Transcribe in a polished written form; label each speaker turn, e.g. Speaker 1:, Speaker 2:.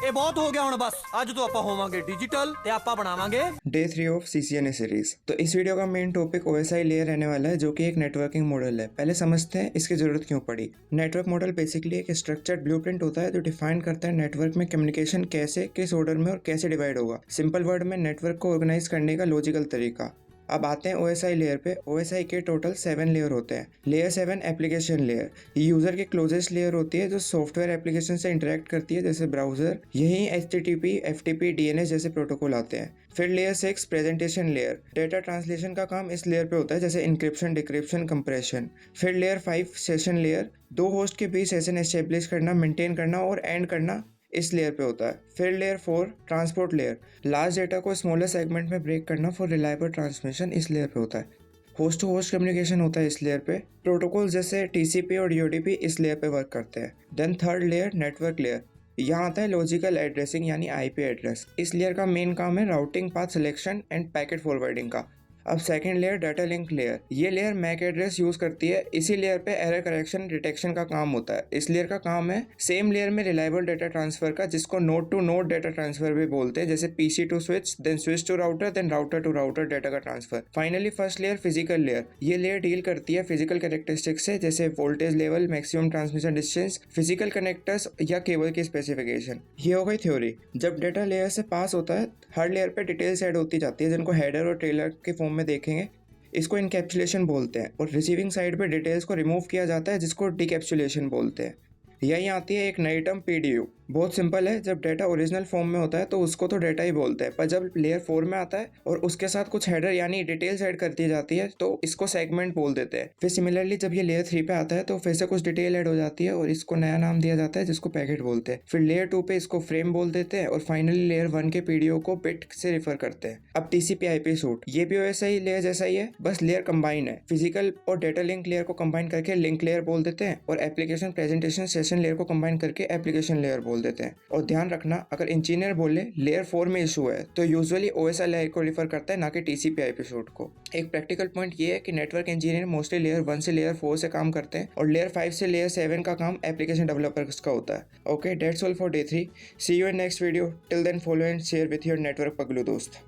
Speaker 1: ਇਹ ਬਹੁਤ ਹੋ ਗਿਆ ਹੁਣ बस ਅੱਜ ਤੋਂ ਆਪਾਂ ਹੋਵਾਂਗੇ डिजिटल ਤੇ ਆਪਾਂ ਬਣਾਵਾਂਗੇ
Speaker 2: डे 3 ऑफ CCNA सीरीज। तो इस वीडियो का मेन टॉपिक OSI लेयर रहने वाला है, जो कि एक नेटवर्किंग मॉडल है। पहले समझते हैं इसकी जरूरत क्यों पड़ी। नेटवर्क मॉडल बेसिकली एक स्ट्रक्चर्ड ब्लूप्रिंट होता है जो डिफाइन करता है नेटवर्क में कम्युनिकेशन कैसे, किस ऑर्डर में और कैसे डिवाइड होगा। सिंपल वर्ड में नेटवर्क को ऑर्गेनाइज करने का लॉजिकल तरीका। अब आते हैं OSI लेयर पे। OSI के टोटल 7 लेयर होते हैं। लेयर 7 एप्लीकेशन लेयर, ये यूजर के क्लोजेस्ट लेयर होती है जो सॉफ्टवेयर एप्लीकेशन से इंटरेक्ट करती है, जैसे ब्राउजर। यही HTTP, FTP, DNS जैसे प्रोटोकॉल आते हैं। फिर layer 6 presentation layer, data translation का काम इस लेयर पे होता है, जैसे इंक्रिप्शन, डिक्रिप्शन, कंप्रेशन। फिर लेयर 5 सेशन लेयर, दो होस्ट के बीच सेशन एस्टेब्लिश करना, मेंटेन करना और एंड करना इस लेयर पे होता है। फिर layer 4 transport layer, large data को स्मॉलर सेगमेंट में ब्रेक करना फॉर रिलायबल ट्रांसमिशन इस लेयर पे होता है। होस्ट टू होस्ट कम्युनिकेशन होता है इस लेयर पे। प्रोटोकॉल जैसे TCP और UDP इस लेयर पे वर्क करते हैं। Then third layer network layer, यहाँ आता है लॉजिकल एड्रेसिंग यानी IP एड्रेस। इस लेयर का मेन काम है routing, path selection and packet forwarding का। अब second layer data link layer, ये लेयर मैक एड्रेस यूज करती है। इसी लेयर पे एरर करेक्शन डिटेक्शन का काम होता है। इस लेयर का काम है सेम लेयर में रिलायबल डेटा ट्रांसफर का, जिसको node to node data transfer भी बोलते हैं, जैसे PC to switch, then switch to router, then router to router data का transfer. Finally first layer physical layer, ये लेयर डील करती है फिजिकल कैरेक्टरिस्टिक्स से, जैसे voltage level, maximum transmission distance, physical connectors या केबल की स्पेसिफिकेशन। ये हो गई थ्योरी। जब डेटा लेयर से पास होता है, हर लेयर पे डिटेल्स ऐड होती जाती है, जिनको हेडर और टेलर के फॉर्म में देखेंगे। इसको इनकैप्सुलेशन बोलते हैं। और रिसीविंग साइड पे डिटेल्स को रिमूव किया जाता है, जिसको डिकैप्सुलेशन बोलते हैं। यहीं आती है एक नई टर्म PDU। बहुत सिंपल है, जब डेटा ओरिजिनल फॉर्म में होता है तो उसको तो डेटा ही बोलते हैं, पर जब लेयर 4 में आता है और उसके साथ कुछ हेडर यानी डिटेल्स ऐड कर दी जाती है तो इसको सेगमेंट बोल देते हैं। फिर सिमिलरली जब ये लेयर 3 पे आता है तो फिर से कुछ डिटेल ऐड हो जाती है और इसको नया नाम दिया जाता है, जिसको पैकेट बोलते हैं। फिर लेयर 2 पे इसको फ्रेम बोल देते हैं और फाइनली लेयर 1 के PDO को बिट से रिफर करते हैं। अब TCP/IP सूट, ये भी OSI लेयर जैसा ही है, बस लेयर कंबाइन है। फिजिकल और डेटा लिंक लेयर को कंबाइन करके लिंक लेयर बोल देते हैं और एप्लीकेशन प्रेजेंटेशन सेशन लेयर को कंबाइन करके एप्लीकेशन लेयर बोल देते हैं। और ध्यान रखना, अगर इंजीनियर बोले लेयर 4 में इशू है तो यूजुअली OSI लेयर को रिफर करता है, ना कि TCP/IP सूट को। एक प्रैक्टिकल पॉइंट ये है कि नेटवर्क इंजीनियर मोस्टली लेयर 1 से लेयर 4 से काम करते हैं और लेयर 5 से लेयर 7 का काम एप्लीकेशन डेवलपर्स का होता है। Okay, that's all for day 3। See you in next video. Till then follow and share with your network पगलू दोस्त।